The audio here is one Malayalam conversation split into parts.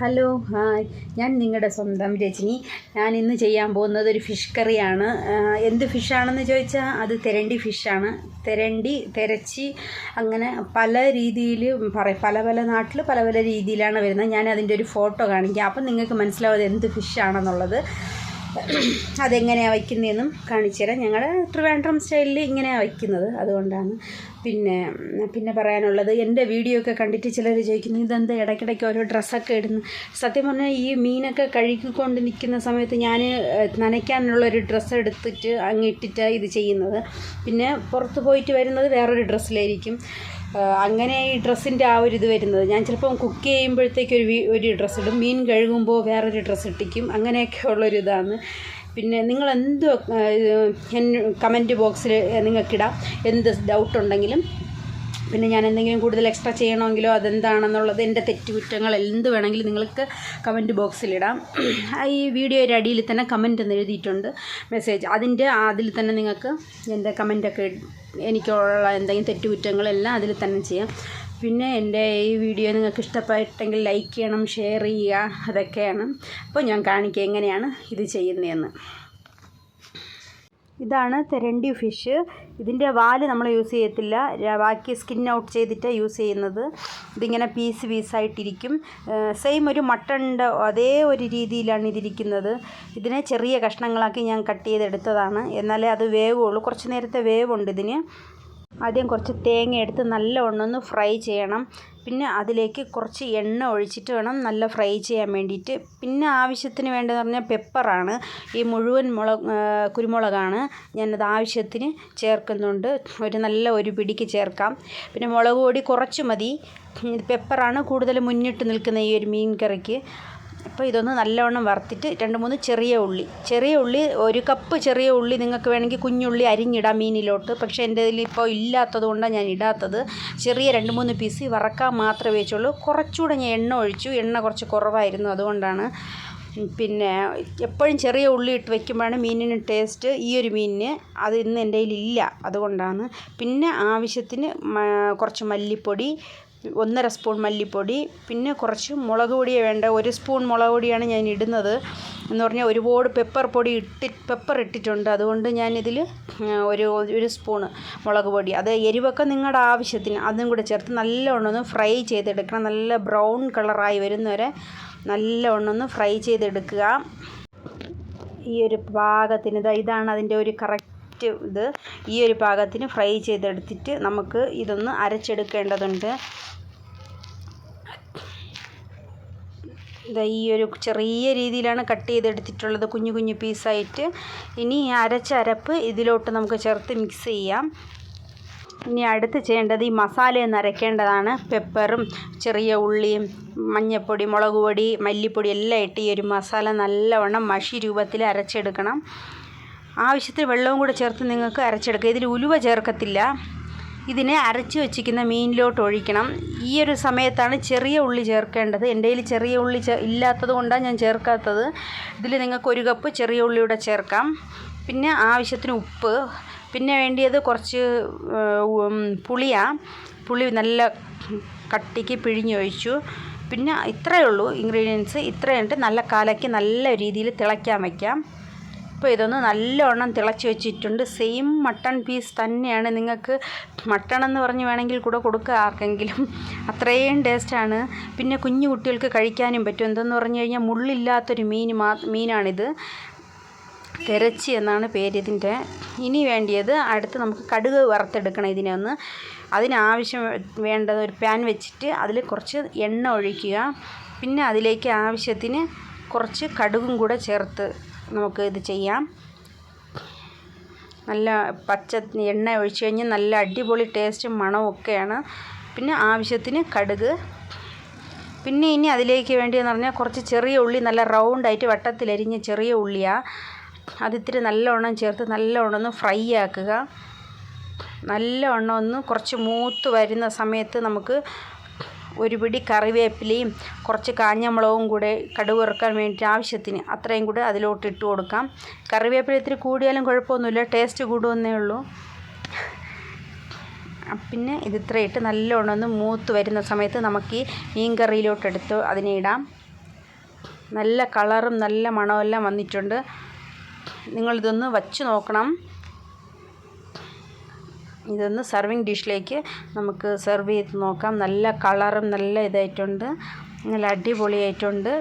ഹലോ ഹായ്, ഞാൻ നിങ്ങളുടെ സ്വന്തം രജനി. ഞാൻ ഇന്ന് ചെയ്യാൻ പോകുന്നത് ഒരു ഫിഷ് കറിയാണ്. എന്ത് ഫിഷാണെന്ന് ചോദിച്ചാൽ അത് തെരണ്ടി ഫിഷാണ്. തെരച്ചി അങ്ങനെ പല രീതിയിൽ പറയും. പല നാട്ടിൽ പല രീതിയിലാണ് വരുന്നത്. ഞാൻ അതിൻ്റെ ഒരു ഫോട്ടോ കാണിക്കാം. അപ്പം നിങ്ങൾക്ക് മനസ്സിലാവും എന്ത് ഫിഷാണെന്നുള്ളത്. അതെങ്ങനെയാണ് വയ്ക്കുന്നതെന്നും കാണിച്ചു തരാം. ഞങ്ങളുടെ ട്രിവാൻഡ്രം സ്റ്റൈലിൽ ഇങ്ങനെയാണ് വയ്ക്കുന്നത്. അതുകൊണ്ടാണ് പിന്നെ പറയാനുള്ളത്, എൻ്റെ വീഡിയോ ഒക്കെ കണ്ടിട്ട് ചിലർ ചോദിക്കുന്നു ഇതെന്താ ഇടയ്ക്കിടയ്ക്ക് ഓരോ ഡ്രസ്സൊക്കെ ഇടുന്നു. സത്യം പറഞ്ഞാൽ ഈ മീനൊക്കെ കഴുകിക്കൊണ്ട് നിൽക്കുന്ന സമയത്ത് ഞാൻ നനയ്ക്കാനുള്ളൊരു ഡ്രസ്സ് എടുത്തിട്ട് അങ്ങിട്ടിട്ടാണ് ഇത് ചെയ്യുന്നത്. പിന്നെ പുറത്ത് പോയിട്ട് വരുന്നത് വേറൊരു ഡ്രസ്സിലായിരിക്കും. അങ്ങനെ ഈ ഡ്രസ്സിൻ്റെ ആ ഒരു ഇത് വരുന്നത്. ഞാൻ ചിലപ്പം കുക്ക് ചെയ്യുമ്പോഴത്തേക്ക് ഒരു ഡ്രസ്സ് ഇടും, മീൻ കഴുകുമ്പോൾ വേറൊരു ഡ്രസ്സ് ഇട്ടിക്കും. അങ്ങനെയൊക്കെ ഉള്ളൊരിതാണ്. പിന്നെ നിങ്ങൾ കമൻറ്റ് ബോക്സിൽ നിങ്ങൾക്കിടാം എന്ത് ഡൗട്ടുണ്ടെങ്കിലും. പിന്നെ ഞാൻ എന്തെങ്കിലും കൂടുതൽ എക്സ്ട്രാ ചെയ്യണമെങ്കിലോ അതെന്താണെന്നുള്ളത് എൻ്റെ തെറ്റുകുറ്റങ്ങൾ എന്ത് വേണമെങ്കിലും നിങ്ങൾക്ക് കമൻറ്റ് ബോക്സിലിടാം. ഈ വീഡിയോയുടെ അടിയിൽ തന്നെ കമൻറ്റ് എന്ന് എഴുതിയിട്ടുണ്ട്, മെസ്സേജ്. അതിൽ തന്നെ നിങ്ങൾക്ക് എൻ്റെ കമൻറ്റൊക്കെ എനിക്കുള്ള എന്തെങ്കിലും തെറ്റുകുറ്റങ്ങളെല്ലാം അതിൽ തന്നെ ചെയ്യാം. പിന്നെ എൻ്റെ ഈ വീഡിയോ നിങ്ങൾക്ക് ഇഷ്ടപ്പെട്ടെങ്കിൽ ലൈക്ക് ചെയ്യണം, ഷെയർ ചെയ്യുക, അതൊക്കെയാണ്. അപ്പോൾ ഞാൻ കാണിക്കുക എങ്ങനെയാണ് ഇത് ചെയ്യുന്നതെന്ന്. ഇതാണ് തെരണ്ടി ഫിഷ്. ഇതിൻ്റെ വാല് നമ്മൾ യൂസ് ചെയ്യത്തില്ല, ബാക്കി സ്കിൻ ഔട്ട് ചെയ്തിട്ട് യൂസ് ചെയ്യുന്നത്. ഇതിങ്ങനെ പീസായിട്ടിരിക്കും. സെയിം ഒരു മട്ടണിൻ്റെ അതേ ഒരു രീതിയിലാണ് ഇതിരിക്കുന്നത്. ഇതിനെ ചെറിയ കഷ്ണങ്ങളാക്കി ഞാൻ കട്ട് ചെയ്തെടുത്തതാണ്, എന്നാലേ അത് വേവുള്ളൂ. കുറച്ച് നേരത്തെ വേവുണ്ട് ഇതിന്. ആദ്യം കുറച്ച് തേങ്ങ എടുത്ത് നല്ലവണ്ണം ഒന്ന് ഫ്രൈ ചെയ്യണം. പിന്നെ അതിലേക്ക് കുറച്ച് എണ്ണ ഒഴിച്ചിട്ട് വേണം നല്ല ഫ്രൈ ചെയ്യാൻ വേണ്ടിയിട്ട്. പിന്നെ ആവശ്യത്തിന് വേണ്ടതെന്ന് പറഞ്ഞാൽ പെപ്പറാണ്. ഈ മുഴുവൻ കുരുമുളകാണ് ഞാനത് ആവശ്യത്തിന് ചേർക്കുന്നുണ്ട്. ഒരു പിടിക്ക് ചേർക്കാം. പിന്നെ മുളക് പൊടി കുറച്ച് മതി. പെപ്പറാണ് കൂടുതൽ മുന്നിട്ട് നിൽക്കുന്ന ഈ ഒരു മീൻ കറിക്ക്. അപ്പോൾ ഇതൊന്ന് നല്ലവണ്ണം വറുത്തിട്ട് 2-3 ചെറിയ ഉള്ളി 1 കപ്പ് ചെറിയ ഉള്ളി നിങ്ങൾക്ക് വേണമെങ്കിൽ കുഞ്ഞുള്ളി അരിഞ്ഞിടാം മീനിലോട്ട്. പക്ഷേ എൻ്റെ ഇതിലിപ്പോൾ ഇല്ലാത്തത് കൊണ്ടാണ് ഞാൻ ഇടാത്തത്. ചെറിയ 2-3 പീസ് വറക്കാൻ മാത്രമേ വെച്ചുള്ളൂ. കുറച്ചുകൂടെ ഞാൻ എണ്ണ ഒഴിച്ചു. എണ്ണ കുറച്ച് കുറവായിരുന്നു, അതുകൊണ്ടാണ്. പിന്നെ എപ്പോഴും ചെറിയ ഉള്ളി ഇട്ട് വയ്ക്കുമ്പോഴാണ് മീനിന് ടേസ്റ്റ്. ഈ ഒരു മീനിന് അത് ഇന്ന് എൻ്റെ കയ്യിലില്ല, അതുകൊണ്ടാണ്. പിന്നെ ആവശ്യത്തിന് കുറച്ച് മല്ലിപ്പൊടി, 1.5 സ്പൂൺ മല്ലിപ്പൊടി, പിന്നെ കുറച്ച് മുളക് പൊടിയേ വേണ്ട. 1 സ്പൂൺ മുളക് പൊടിയാണ് ഞാൻ ഇടുന്നത്. എന്ന് പറഞ്ഞാൽ ഒരുപാട് പെപ്പർ ഇട്ടിട്ടുണ്ട്. അതുകൊണ്ട് ഞാനിതിൽ ഒരു സ്പൂണ് മുളക് പൊടി, അത് എരിവൊക്കെ നിങ്ങളുടെ ആവശ്യത്തിന് അതും കൂടെ ചേർത്ത് നല്ലവണ്ണം ഒന്ന് ഫ്രൈ ചെയ്തെടുക്കണം. നല്ല ബ്രൗൺ കളറായി വരുന്നവരെ നല്ലവണ്ണം ഒന്ന് ഫ്രൈ ചെയ്തെടുക്കുക. ഈ ഒരു പാകത്തിന് ഇതാണ് അതിൻ്റെ ഒരു കറക്റ്റ് ഇത്. ഈ ഒരു പാകത്തിന് ഫ്രൈ ചെയ്തെടുത്തിട്ട് നമുക്ക് ഇതൊന്ന് അരച്ചെടുക്കേണ്ടതുണ്ട്. ഈ ഒരു ചെറിയ രീതിയിലാണ് കട്ട് ചെയ്തെടുത്തിട്ടുള്ളത്, കുഞ്ഞു പീസായിട്ട്. ഇനി ഈ അരപ്പ് ഇതിലോട്ട് നമുക്ക് ചേർത്ത് മിക്സ് ചെയ്യാം. ഇനി അടുത്ത് ചെയ്യേണ്ടത് ഈ മസാലയൊന്ന് അരയ്ക്കേണ്ടതാണ്. പെപ്പറും ചെറിയ ഉള്ളിയും മഞ്ഞൾപ്പൊടി, മുളക് പൊടി, മല്ലിപ്പൊടി എല്ലാം ഇട്ട് ഈ ഒരു മസാല നല്ലവണ്ണം മഷി രൂപത്തിൽ അരച്ചെടുക്കണം. ആവശ്യത്തിന് വെള്ളവും കൂടെ ചേർത്ത് നിങ്ങൾക്ക് അരച്ചെടുക്കുക. ഇതിൽ ഉലുവ ചേർക്കത്തില്ല. ഇതിനെ അരച്ച് വെച്ചിരിക്കുന്ന മീനിലോട്ട് ഒഴിക്കണം. ഈ ഒരു സമയത്താണ് ചെറിയ ഉള്ളി ചേർക്കേണ്ടത്. എൻ്റെ കയ്യിൽ ചെറിയ ഉള്ളി ഇല്ലാത്തത് കൊണ്ടാണ് ഞാൻ ചേർക്കാത്തത്. ഇതിൽ നിങ്ങൾക്ക് 1 കപ്പ് ചെറിയ ഉള്ളിയുടെ ചേർക്കാം. പിന്നെ ആവശ്യത്തിന് ഉപ്പ്. പിന്നെ വേണ്ടിയത് കുറച്ച് പുളി നല്ല കട്ടിക്ക് പിഴിഞ്ഞൊഴിച്ചു. പിന്നെ ഇത്രയേ ഉള്ളൂ ഇൻഗ്രീഡിയൻസ്. ഇത്രയുണ്ട്. നല്ല കലക്കി നല്ല രീതിയിൽ തിളയ്ക്കാൻ വയ്ക്കാം. ഇപ്പോൾ ഇതൊന്ന് നല്ലവണ്ണം തിളച്ച് വെച്ചിട്ടുണ്ട്. സെയിം മട്ടൺ പീസ് തന്നെയാണ്. നിങ്ങൾക്ക് മട്ടൺ എന്ന് പറഞ്ഞ് വേണമെങ്കിൽ കൂടെ കൊടുക്കുക ആർക്കെങ്കിലും. അത്രയും ടേസ്റ്റാണ്. പിന്നെ കുഞ്ഞു കുട്ടികൾക്ക് കഴിക്കാനും പറ്റും. എന്തെന്ന് പറഞ്ഞു കഴിഞ്ഞാൽ മുള്ളില്ലാത്തൊരു മീനാണിത്. തെരച്ചി എന്നാണ് പേര് ഇതിൻ്റെ. ഇനി വേണ്ടിയത് അടുത്ത് നമുക്ക് കടുക് വറുത്തെടുക്കണം ഇതിനെ ഒന്ന്. അതിനാവശ്യം വേണ്ടത് ഒരു പാൻ വെച്ചിട്ട് അതിൽ കുറച്ച് എണ്ണ ഒഴിക്കുക. പിന്നെ അതിലേക്ക് ആവശ്യത്തിന് കുറച്ച് കടുകും കൂടെ ചേർത്ത് നമുക്ക് ഇത് ചെയ്യാം. നല്ല പച്ച എണ്ണ ഒഴിച്ച് കഴിഞ്ഞാൽ നല്ല അടിപൊളി ടേസ്റ്റും മണവും ഒക്കെയാണ്. പിന്നെ ആവശ്യത്തിന് കടുക്. പിന്നെ ഇനി അതിലേക്ക് വേണ്ടിയെന്ന് പറഞ്ഞാൽ കുറച്ച് ചെറിയ ഉള്ളി, നല്ല റൗണ്ടായിട്ട് വട്ടത്തിലരിഞ്ഞ ചെറിയ ഉള്ളിയാണ്. അതിത്തിരി നല്ലവണ്ണം ചേർത്ത് നല്ലവണ്ണം ഒന്ന് ഫ്രൈ ആക്കുക. നല്ലവണ്ണം ഒന്ന് കുറച്ച് മൂത്ത് വരുന്ന സമയത്ത് നമുക്ക് ഒരു പിടി കറിവേപ്പിലയും കുറച്ച് കാഞ്ഞമുളകും കൂടെ കടുക് വറുക്കാൻ വേണ്ടി ആവശ്യത്തിന് അത്രയും കൂടെ അതിലോട്ട് ഇട്ട് കൊടുക്കാം. കറിവേപ്പില ഇത്തിരി കൂടിയാലും കുഴപ്പമൊന്നുമില്ല, ടേസ്റ്റ് കൂടുമെന്നേ ഉള്ളൂ. പിന്നെ ഇതിത്ര ഇട്ട് നല്ലോണം ഒന്ന് മൂത്ത് വരുന്ന സമയത്ത് നമുക്ക് ഈ മീൻ കറിയിലോട്ടെടുത്ത് അതിനെ ഇടാം. നല്ല കളറും നല്ല മണമെല്ലാം വന്നിട്ടുണ്ട്. നിങ്ങളിതൊന്ന് വച്ച് നോക്കണം. ഇതൊന്ന് സർവിങ് ഡിഷിലേക്ക് നമുക്ക് സെർവ് ചെയ്ത് നോക്കാം. നല്ല കളറും നല്ല ഇതായിട്ടുണ്ട്, നല്ല അടിപൊളിയായിട്ടുണ്ട്.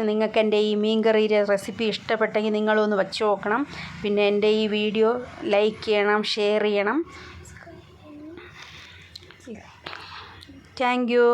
നിങ്ങൾക്ക് എൻ്റെ ഈ മീൻകറിയുടെ റെസിപ്പി ഇഷ്ടപ്പെട്ടെങ്കിൽ നിങ്ങളൊന്ന് വച്ച് നോക്കണം. പിന്നെ എൻ്റെ ഈ വീഡിയോ ലൈക്ക് ചെയ്യണം, ഷെയർ ചെയ്യണം. Thank you.